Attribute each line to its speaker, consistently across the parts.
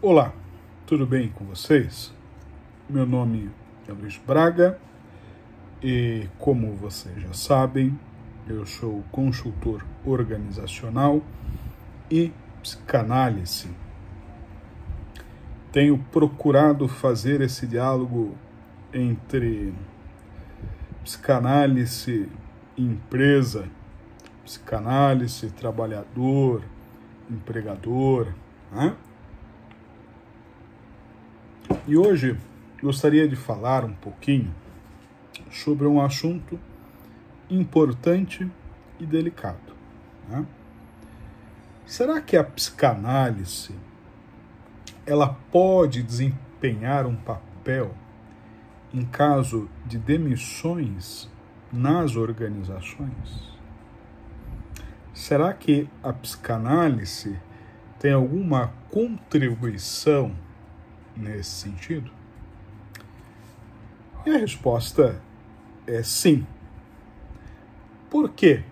Speaker 1: Olá, tudo bem com vocês? Meu nome é Luiz Braga e, como vocês já sabem, eu sou consultor organizacional e psicanálise. Tenho procurado fazer esse diálogo entre psicanálise e empresa, psicanálise, trabalhador, empregador, né? E hoje gostaria de falar um pouquinho sobre um assunto importante e delicado, né? Será que a psicanálise ela pode desempenhar um papel em caso de demissões nas organizações? Será que a psicanálise tem alguma contribuição nesse sentido? E a resposta é sim. Por quê?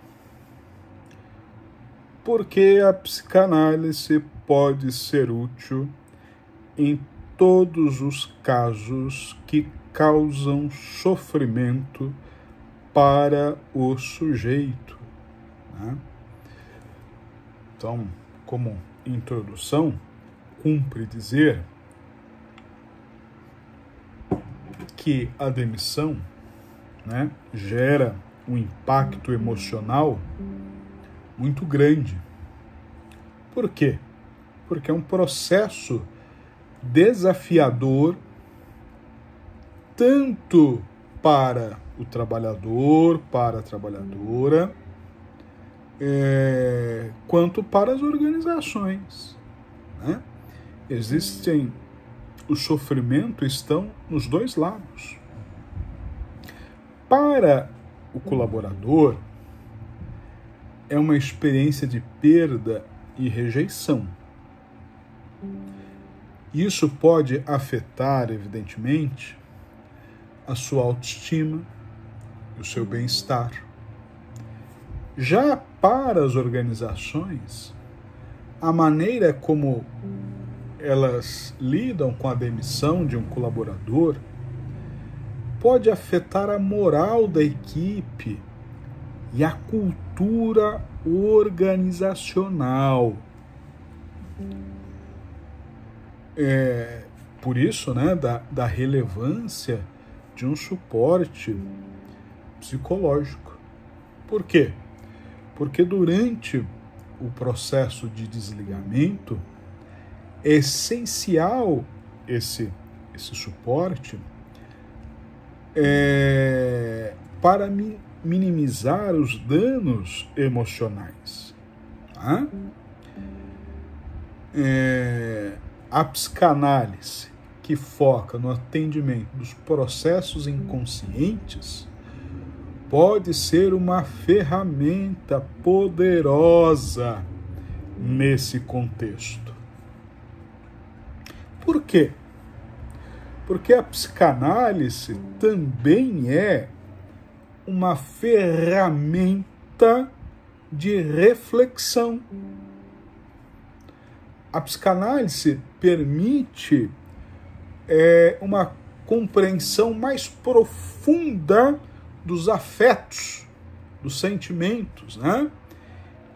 Speaker 1: Porque a psicanálise pode ser útil em todos os casos que causam sofrimento para o sujeito, né? Então, como introdução, cumpre dizer que a demissão, né, gera um impacto emocional muito grande. Por quê? Porque é um processo desafiador tanto para o trabalhador, para a trabalhadora, quanto para as organizações, né? O sofrimento estão nos dois lados. Para o colaborador, é uma experiência de perda e rejeição. Isso pode afetar, evidentemente, a sua autoestima e o seu bem-estar. Já para as organizações, a maneira como elas lidam com a demissão de um colaborador pode afetar a moral da equipe e a cultura organizacional. Por isso, né, da relevância de um suporte psicológico. Por quê? Porque durante o processo de desligamento é essencial esse suporte para minimizar os danos emocionais. Tá? A psicanálise, que foca no atendimento dos processos inconscientes, pode ser uma ferramenta poderosa nesse contexto. Por quê? Porque a psicanálise também é uma ferramenta de reflexão. A psicanálise permite uma compreensão mais profunda dos afetos, dos sentimentos, né?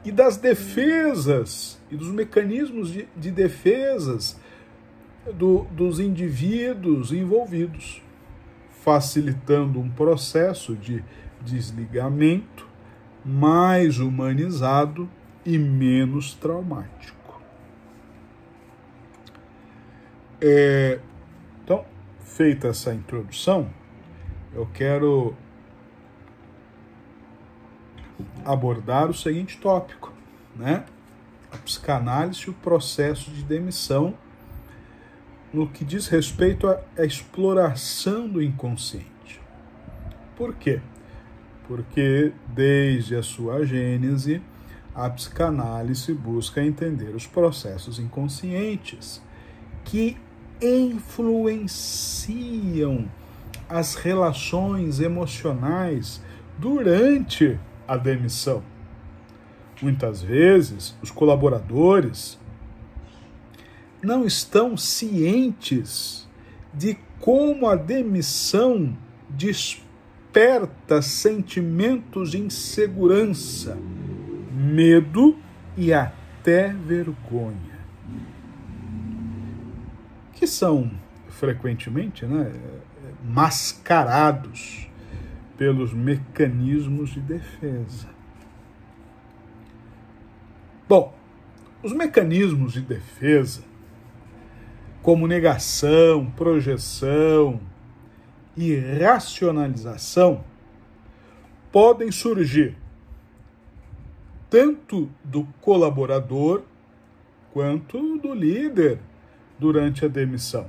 Speaker 1: E das defesas e dos mecanismos de defesas dos indivíduos envolvidos, facilitando um processo de desligamento mais humanizado e menos traumático. Então, feita essa introdução, eu quero abordar o seguinte tópico, né? A psicanálise e o processo de demissão no que diz respeito à exploração do inconsciente. Por quê? Porque desde a sua gênese, a psicanálise busca entender os processos inconscientes que influenciam as relações emocionais durante a demissão. Muitas vezes, os colaboradores não estão cientes de como a demissão desperta sentimentos de insegurança, medo e até vergonha, que são frequentemente, mascarados pelos mecanismos de defesa. Bom, os mecanismos de defesa, como negação, projeção e racionalização, podem surgir tanto do colaborador quanto do líder durante a demissão.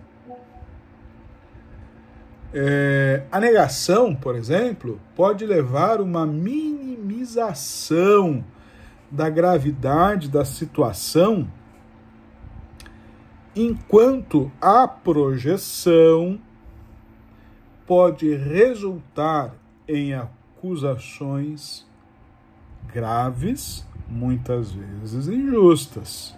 Speaker 1: A negação, por exemplo, pode levar a uma minimização da gravidade da situação, enquanto a projeção pode resultar em acusações graves, muitas vezes injustas.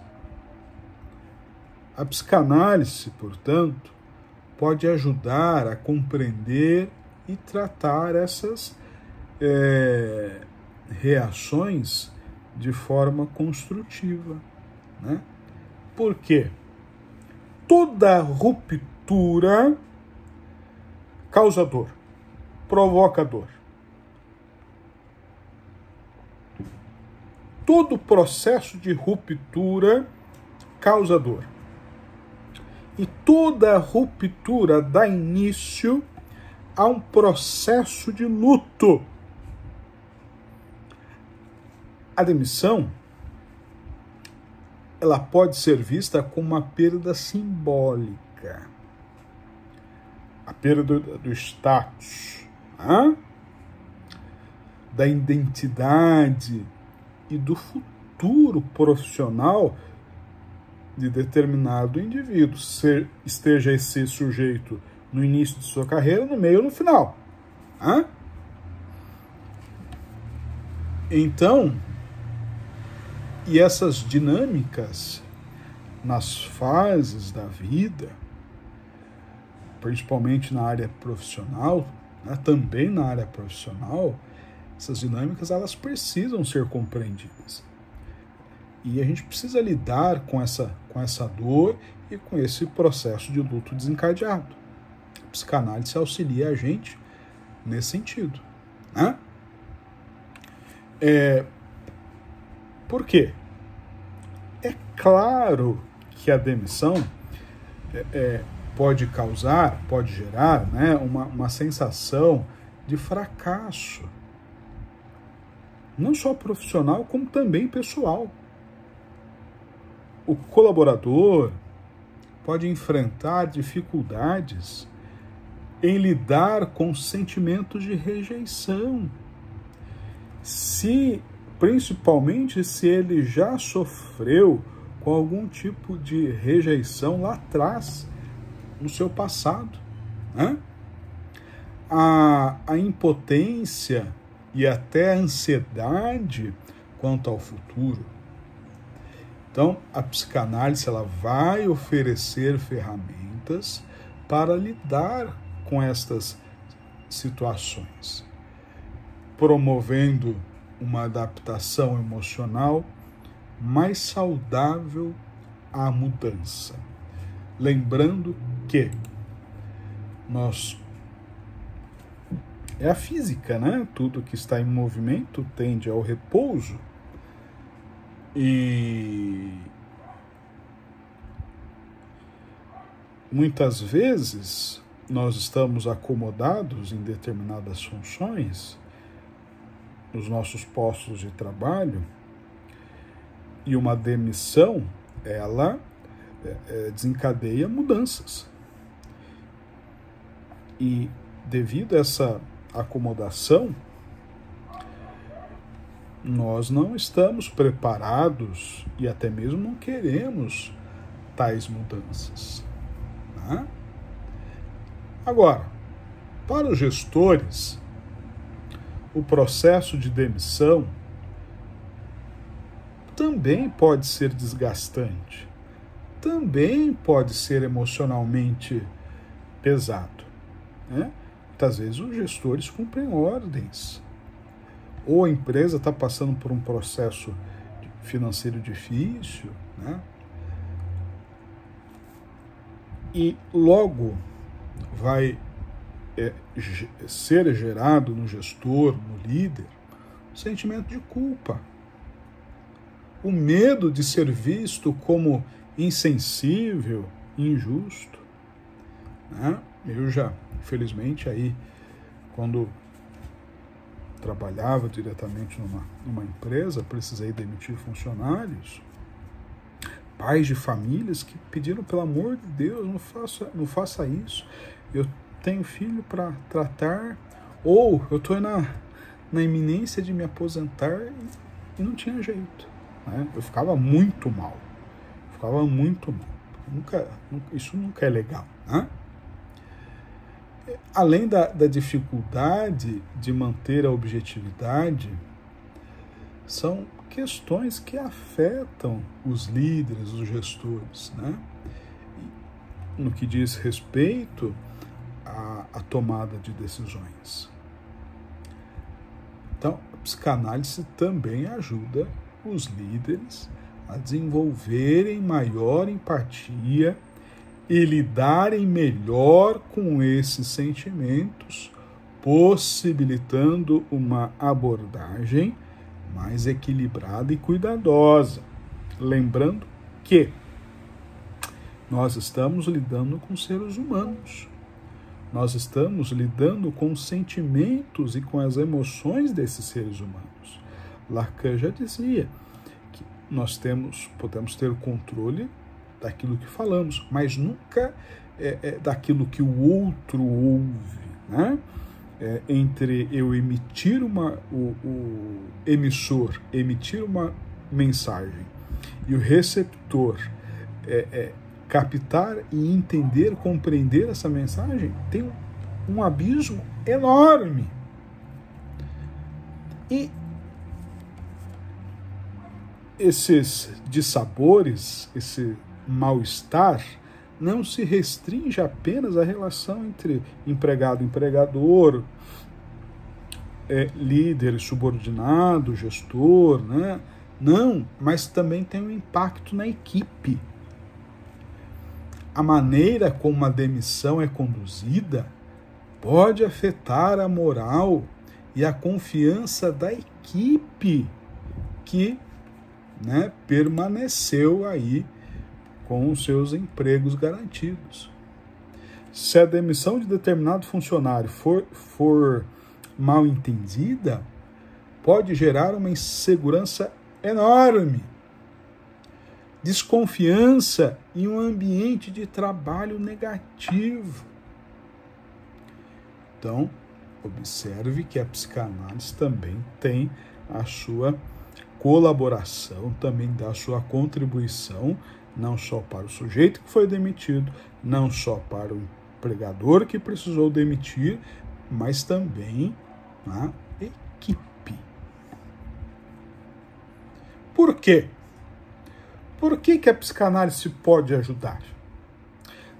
Speaker 1: A psicanálise, portanto, pode ajudar a compreender e tratar essas reações de forma construtiva, Por quê? Toda ruptura causa dor, provoca dor. Todo processo de ruptura causa dor. E toda ruptura dá início a um processo de luto. A demissão, ela pode ser vista como uma perda simbólica. A perda do status, da identidade e do futuro profissional de determinado indivíduo, esteja esse sujeito no início de sua carreira, no meio ou no final. Então, e essas dinâmicas nas fases da vida, principalmente na área profissional, também na área profissional, essas dinâmicas elas precisam ser compreendidas. E a gente precisa lidar com essa dor e com esse processo de luto desencadeado. A psicanálise auxilia a gente nesse sentido. Por quê? É claro que a demissão pode gerar uma sensação de fracasso, não só profissional, como também pessoal. O colaborador pode enfrentar dificuldades em lidar com sentimentos de rejeição, principalmente se ele já sofreu com algum tipo de rejeição lá atrás, no seu passado. A impotência e até a ansiedade quanto ao futuro. Então, a psicanálise ela vai oferecer ferramentas para lidar com estas situações, promovendo uma adaptação emocional mais saudável à mudança. Lembrando que é a física, Tudo que está em movimento tende ao repouso. E muitas vezes nós estamos acomodados em determinadas funções nos nossos postos de trabalho, e uma demissão, ela desencadeia mudanças. E devido a essa acomodação, nós não estamos preparados e até mesmo não queremos tais mudanças. Agora, para os gestores, o processo de demissão também pode ser desgastante, também pode ser emocionalmente pesado, né? Muitas vezes os gestores cumprem ordens, ou a empresa está passando por um processo financeiro difícil, né? E logo vai ser gerado no gestor, no líder, um sentimento de culpa. O medo de ser visto como insensível, injusto, né? Eu já, infelizmente, aí, quando trabalhava diretamente numa empresa, precisei demitir funcionários, pais de famílias que pediram, pelo amor de Deus, não faça isso, eu tenho filho para tratar, ou eu estou na iminência de me aposentar e não tinha jeito, né? Eu ficava muito mal. Isso nunca é legal, né? Além da dificuldade de manter a objetividade, são questões que afetam os líderes, os gestores, né? No que diz respeito à tomada de decisões. Então, a psicanálise também ajuda os líderes a desenvolverem maior empatia e lidarem melhor com esses sentimentos, possibilitando uma abordagem mais equilibrada e cuidadosa. Lembrando que nós estamos lidando com seres humanos. Nós estamos lidando com os sentimentos e com as emoções desses seres humanos. Lacan já dizia que nós podemos ter o controle daquilo que falamos, mas nunca daquilo que o outro ouve, né? Entre eu emitir o emissor emitir uma mensagem e o receptor captar e entender, compreender essa mensagem, tem um abismo enorme. E esses dissabores, esse mal-estar, não se restringe apenas à relação entre empregado e empregador, líder e subordinado, gestor, né? Não, mas também tem um impacto na equipe. A maneira como a demissão é conduzida pode afetar a moral e a confiança da equipe que, né, permaneceu aí com os seus empregos garantidos. Se a demissão de determinado funcionário for mal entendida, pode gerar uma insegurança enorme, desconfiança e um ambiente de trabalho negativo. Então, observe que a psicanálise também tem a sua colaboração, também dá a sua contribuição, não só para o sujeito que foi demitido, não só para o empregador que precisou demitir, mas também na equipe. Por quê? Por que a psicanálise pode ajudar?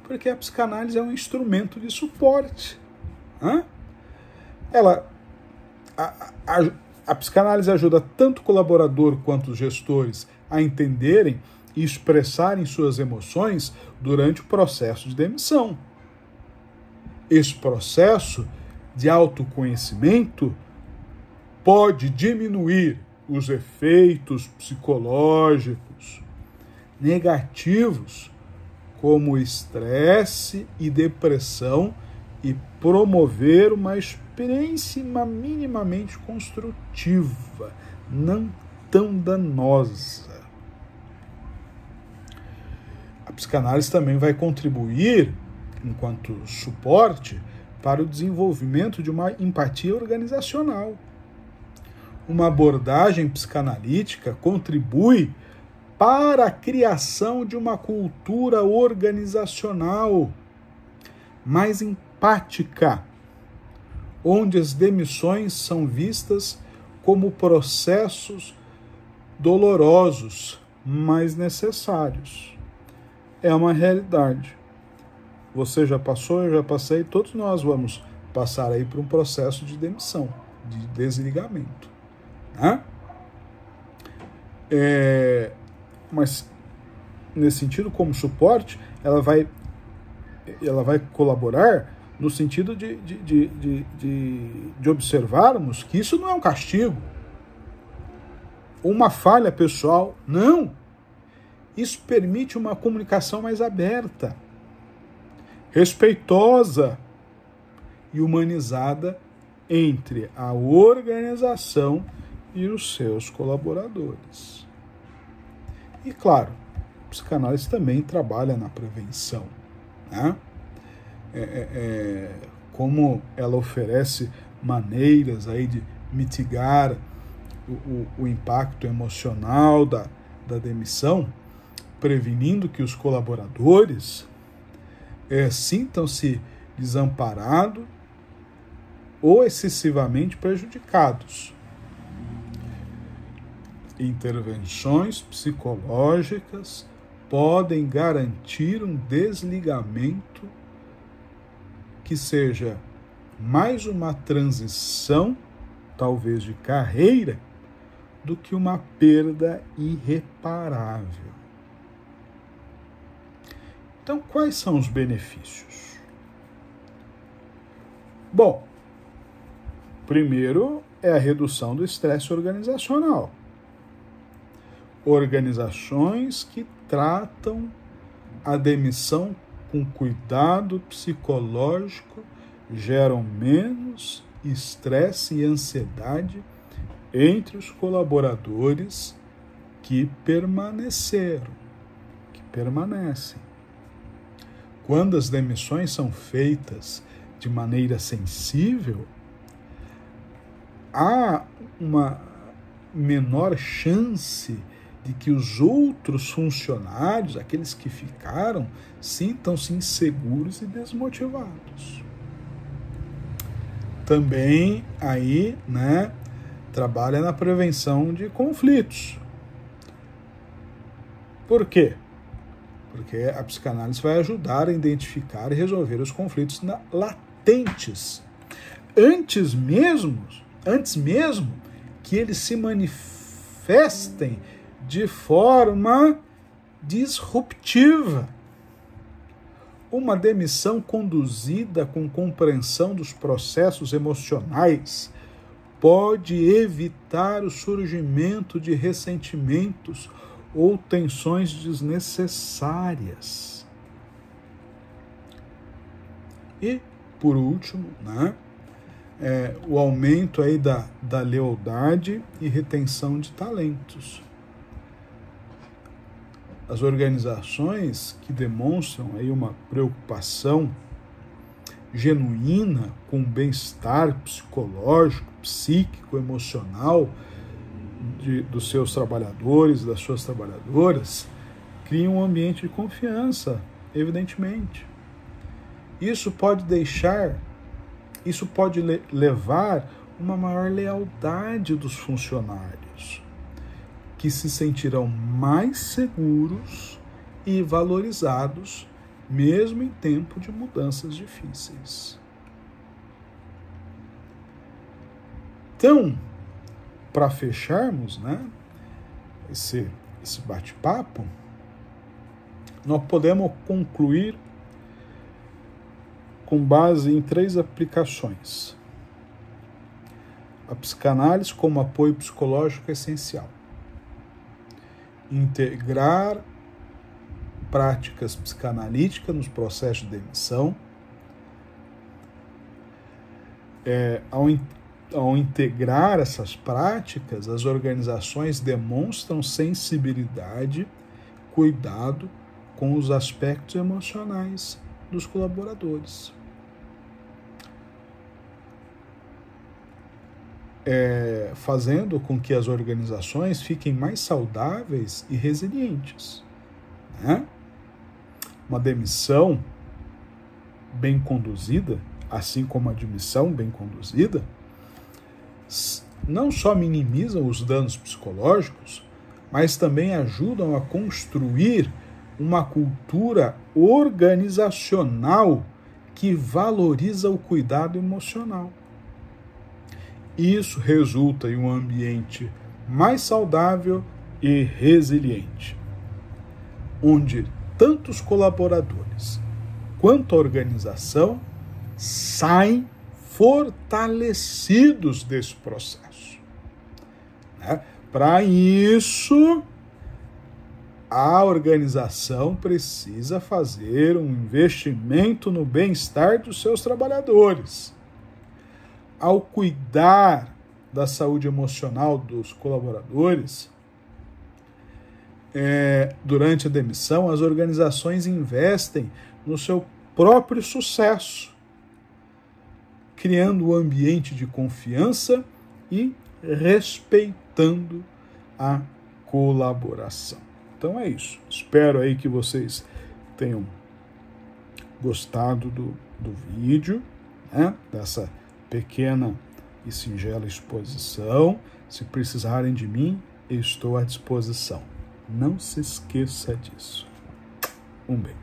Speaker 1: Porque a psicanálise é um instrumento de suporte. A psicanálise ajuda tanto o colaborador quanto os gestores a entenderem e expressarem suas emoções durante o processo de demissão. Esse processo de autoconhecimento pode diminuir os efeitos psicológicos negativos, como estresse e depressão, e promover uma experiência minimamente construtiva, não tão danosa. A psicanálise também vai contribuir, enquanto suporte, para o desenvolvimento de uma empatia organizacional. Uma abordagem psicanalítica contribui para a criação de uma cultura organizacional mais empática, onde as demissões são vistas como processos dolorosos, mas necessários. é uma realidade. Você já passou, eu já passei, todos nós vamos passar aí por um processo de demissão, de desligamento, né? Mas, nesse sentido, como suporte, ela vai colaborar no sentido de observarmos que isso não é um castigo, uma falha pessoal, não. Isso permite uma comunicação mais aberta, respeitosa e humanizada entre a organização e os seus colaboradores. E, claro, a psicanálise também trabalha na prevenção, né? Como ela oferece maneiras aí de mitigar o impacto emocional da demissão, prevenindo que os colaboradores sintam-se desamparados ou excessivamente prejudicados. Intervenções psicológicas podem garantir um desligamento que seja mais uma transição, talvez de carreira, do que uma perda irreparável. Então, quais são os benefícios? Bom, primeiro é a redução do estresse organizacional. Organizações que tratam a demissão com cuidado psicológico geram menos estresse e ansiedade entre os colaboradores que permanecem. Quando as demissões são feitas de maneira sensível, há uma menor chance de que os outros funcionários, aqueles que ficaram, sintam-se inseguros e desmotivados. Também aí, né, trabalha na prevenção de conflitos. Por quê? Porque a psicanálise vai ajudar a identificar e resolver os conflitos latentes, antes mesmo que eles se manifestem de forma disruptiva. Uma demissão conduzida com compreensão dos processos emocionais pode evitar o surgimento de ressentimentos ou tensões desnecessárias. E, por último, né, o aumento aí da lealdade e retenção de talentos. As organizações que demonstram aí uma preocupação genuína com o bem-estar psicológico, psíquico, emocional dos seus trabalhadores, das suas trabalhadoras, criam um ambiente de confiança, evidentemente. Isso pode levar uma maior lealdade dos funcionários, que se sentirão mais seguros e valorizados, mesmo em tempo de mudanças difíceis. Então, para fecharmos, né, esse bate-papo, nós podemos concluir com base em 3 aplicações. A psicanálise como apoio psicológico é essencial. Integrar práticas psicanalíticas nos processos de demissão. Ao integrar essas práticas, as organizações demonstram sensibilidade, cuidado com os aspectos emocionais dos colaboradores. Fazendo com que as organizações fiquem mais saudáveis e resilientes, né? Uma demissão bem conduzida, assim como a admissão bem conduzida, não só minimizam os danos psicológicos, mas também ajudam a construir uma cultura organizacional que valoriza o cuidado emocional. Isso resulta em um ambiente mais saudável e resiliente, onde tanto os colaboradores quanto a organização saem fortalecidos desse processo. Para isso, a organização precisa fazer um investimento no bem-estar dos seus trabalhadores. Ao cuidar da saúde emocional dos colaboradores, durante a demissão, as organizações investem no seu próprio sucesso, criando um ambiente de confiança e respeitando a colaboração. Então é isso. Espero aí que vocês tenham gostado do vídeo, né? Dessa pequena e singela exposição. Se precisarem de mim, eu estou à disposição. Não se esqueça disso. Um beijo.